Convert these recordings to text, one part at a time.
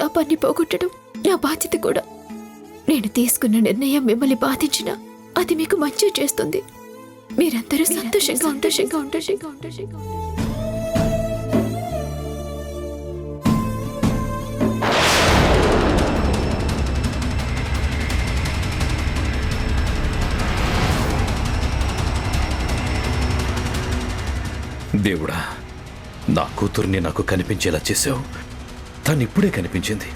శాపాన్ని పోగొట్టడం నా బాధ్యత కూడా. నేను తీసుకున్న నిర్ణయం మిమ్మల్ని బాధించినా అది మీకు మంచి చేస్తుంది. మీరందరూ సంతోషంగా ఉండాలి. దేవుడా, నా కూతుర్ని నాకు కనిపించేలా చేసావు. తను ఇప్పుడే కనిపించింది.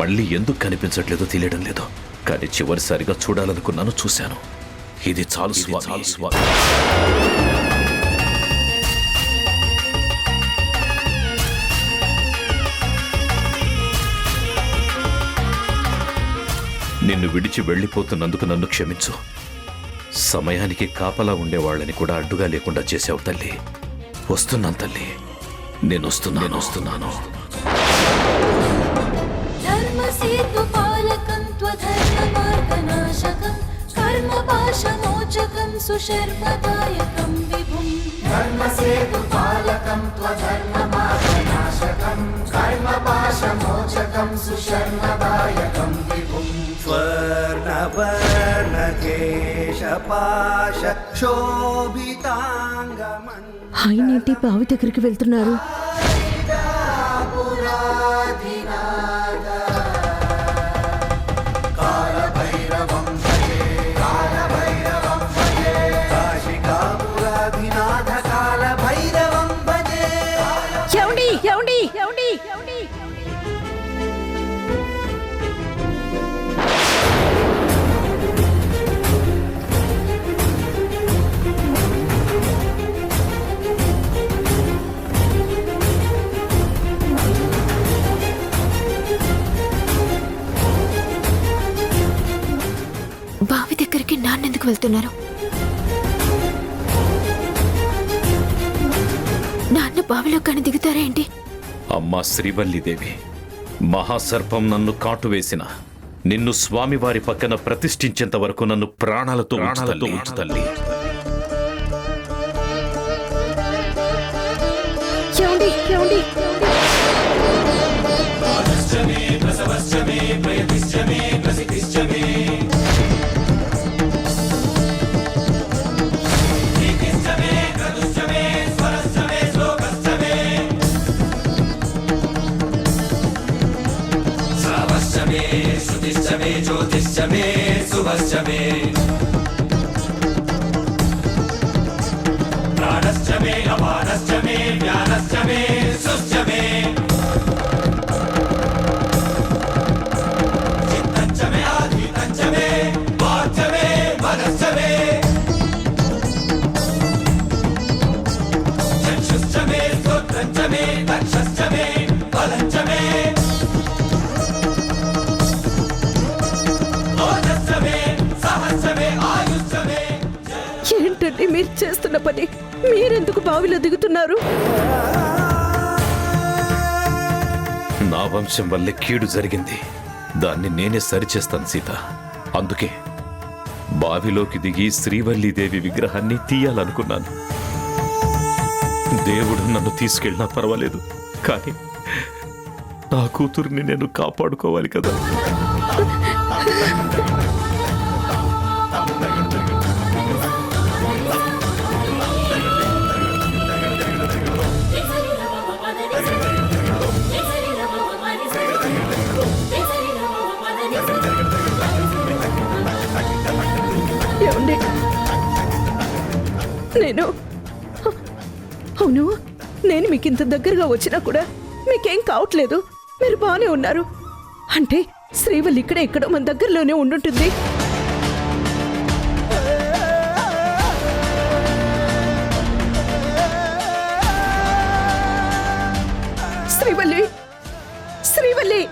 మళ్ళీ ఎందుకు కనిపించట్లేదో తెలియడం లేదు. కానీ చివరిసారిగా చూడాలనుకున్నాను, చూశాను. ఇది చాలు స్వామి. నిన్ను విడిచి వెళ్ళిపోతున్నందుకు నన్ను క్షమించు. సమయానికి కాపలా ఉండేవాళ్ళని కూడా అడ్డుగా లేకుండా చేసావు తల్లి. వస్తున్నాను తల్లి, నేను వస్తున్నాను. कर्मपाशमोचकं सुशर्मदायकं विभुं धर्मसेतुपालकं त्वधर्ममार्गनाशकं कर्मपाशमोचकं सुशर्मदायकं विभुं स्वर्णवर्णकेशपाश शोभितांगमं ఆయనేంటి బావి దగ్గరికి వెళ్తున్నారు? బావి దగ్గరికి నాన్నెందుకు వెళ్తున్నారు? నాన్న బావిలో కానీ దిగుతారా ఏంటి? అమ్మా శ్రీవల్లిదేవి, మహాసర్పం నన్ను కాటు వేసిన నిన్ను స్వామివారి పక్కన ప్రతిష్ఠించేంత వరకు నన్ను ప్రాణాలతో ఉంచు తల్లి. ज्योतिश्चमे सुभश्चमे प्राणश्चमे अपानश्चमे ज्ञानश्चमे सुश्चमे चित्तश्चमे आधीतश्चमे वाच्चमे मनश्चमे चक्षुश्चमे श्रोत्रश्चमे दक्षश्चमे बलश्चमे ఏంటండి మీరు చేస్తున్న పని? మీరెందుకు బావిలో దిగుతున్నారు? నా వంశం వల్లే కీడు జరిగింది. దాన్ని నేనే సరిచేస్తాను సీత. అందుకే బావిలోకి దిగి శ్రీవల్లీదేవి విగ్రహాన్ని తీయాలనుకున్నాను. దేవుడు నన్ను తీసుకెళ్ళినా పర్వాలేదు, కానీ నా కూతుర్ని నేను కాపాడుకోవాలి కదా. అవును, నేను మీకు ఇంత దగ్గరగా వచ్చినా కూడా మీకేం కావట్లేదు. మీరు బాగానే ఉన్నారు అంటే శ్రీవల్లి ఇక్కడే ఎక్కడో మన దగ్గరలోనే ఉండుంటుంది. శ్రీవల్లి, శ్రీవల్లి,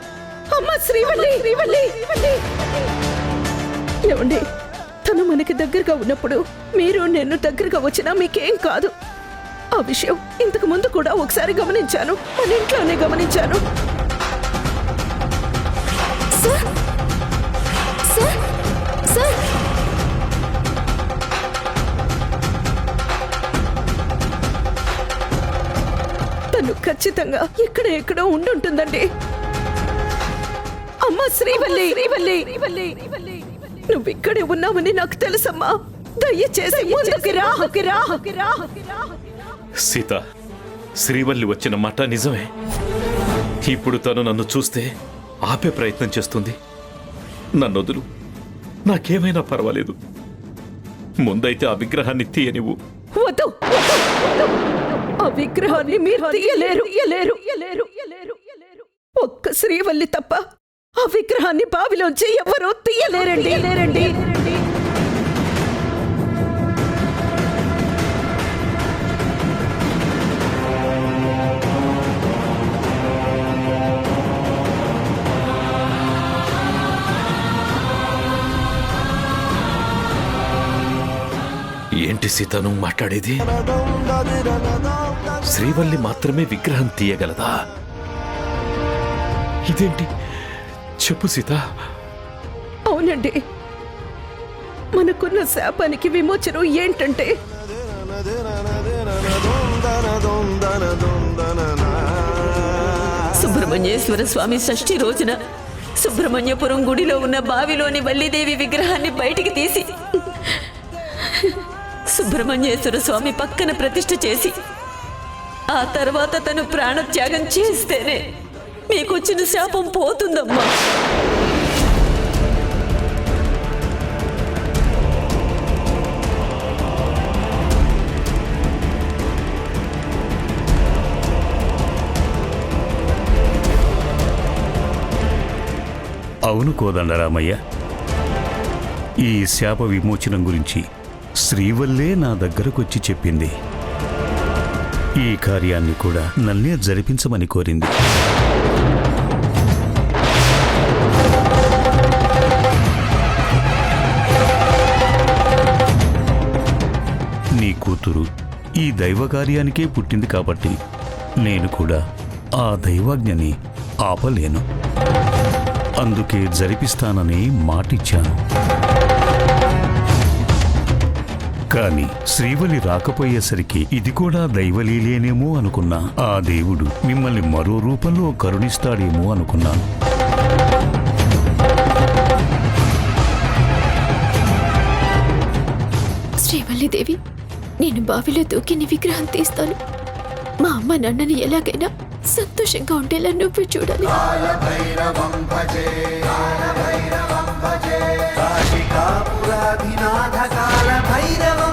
అమ్మ శ్రీవల్లి, శ్రీవల్లి. ఏమండి, తను మనకి దగ్గరగా ఉన్నప్పుడు మీరు నేను దగ్గరగా వచ్చినా మీకేం కాదు. ఆ విషయం ఇంతకు ముందు కూడా ఒకసారి గమనించాను, మన ఇంట్లోనే గమనించాను. తను ఖచ్చితంగా ఎక్కడో ఉండుంటుందండి. అమ్మా శ్రీవల్లి శ్రీవల్లి నువ్వు ఇక్కడే ఉన్నావని నాకు తెలుసమ్మా. దయచేసి ముందుకి రా. సీత, శ్రీవల్లి వచ్చిన మాట నిజమే. ఇప్పుడు తను నన్ను చూస్తే ఆపే ప్రయత్నం చేస్తుంది. నన్నొదులు, నాకేమైనా పర్వాలేదు. ముందైతే ఆ విగ్రహాన్ని తీయనివ్వు. వద్దు. ఆ విగ్రహాన్ని మీరు తీయలేరు. ఒక్క శ్రీవల్లి తప్ప ఆ విగ్రహాన్ని బావిలోంచి ఎవరూ తీయలేరండి. ఏంటి సీత నువ్వు మాట్లాడేది? శ్రీవల్లి మాత్రమే విగ్రహం తీయగలదా? ఇదేంటి? చెప్పు సీత. అవునండి, మనకున్న శాపానికి విమోచనం ఏంటంటే సుబ్రహ్మణ్యేశ్వర స్వామి షష్ఠి రోజున సుబ్రహ్మణ్యపురం గుడిలో ఉన్న బావిలోని వల్లీదేవి విగ్రహాన్ని బయటికి తీసి సుబ్రహ్మణ్యేశ్వర స్వామి పక్కన ప్రతిష్ఠ చేసి ఆ తర్వాత తను ప్రాణత్యాగం చేస్తేనే మీకొచ్చిన శాపం పోతుందమ్మా. అవును కోదండరామయ్య, ఈ శాప విమోచనం గురించి శ్రీవల్లే నా దగ్గరకొచ్చి చెప్పింది. ఈ కార్యాన్ని కూడా నన్నే జరిపించమని కోరింది. నీ కూతురు ఈ దైవ కార్యానికే పుట్టింది కాబట్టి నేను కూడా ఆ దైవాజ్ఞని ఆపలేను. అందుకే జరిపిస్తానని మాటిచ్చాను. కాని శ్రీవల్లి రాకపోయేసరికి ఇది కూడా దైవలీలేనేమో అనుకున్నా. ఆ దేవుడు మిమ్మల్ని మరో రూపంలో కరుణిస్తాడేమో అనుకున్నాను. శ్రీవల్లిదేవి, నేను బావిలో దూకి నీ విగ్రహం తీస్తాను. మా అమ్మ నాన్నని ఎలాగైనా సంతోషంగా ఉండేలా నువ్వు చూడాలి. కాళభైరవం భజే కాళభైరవం భజే కాశికాపురాధినాథ కాళభైరవం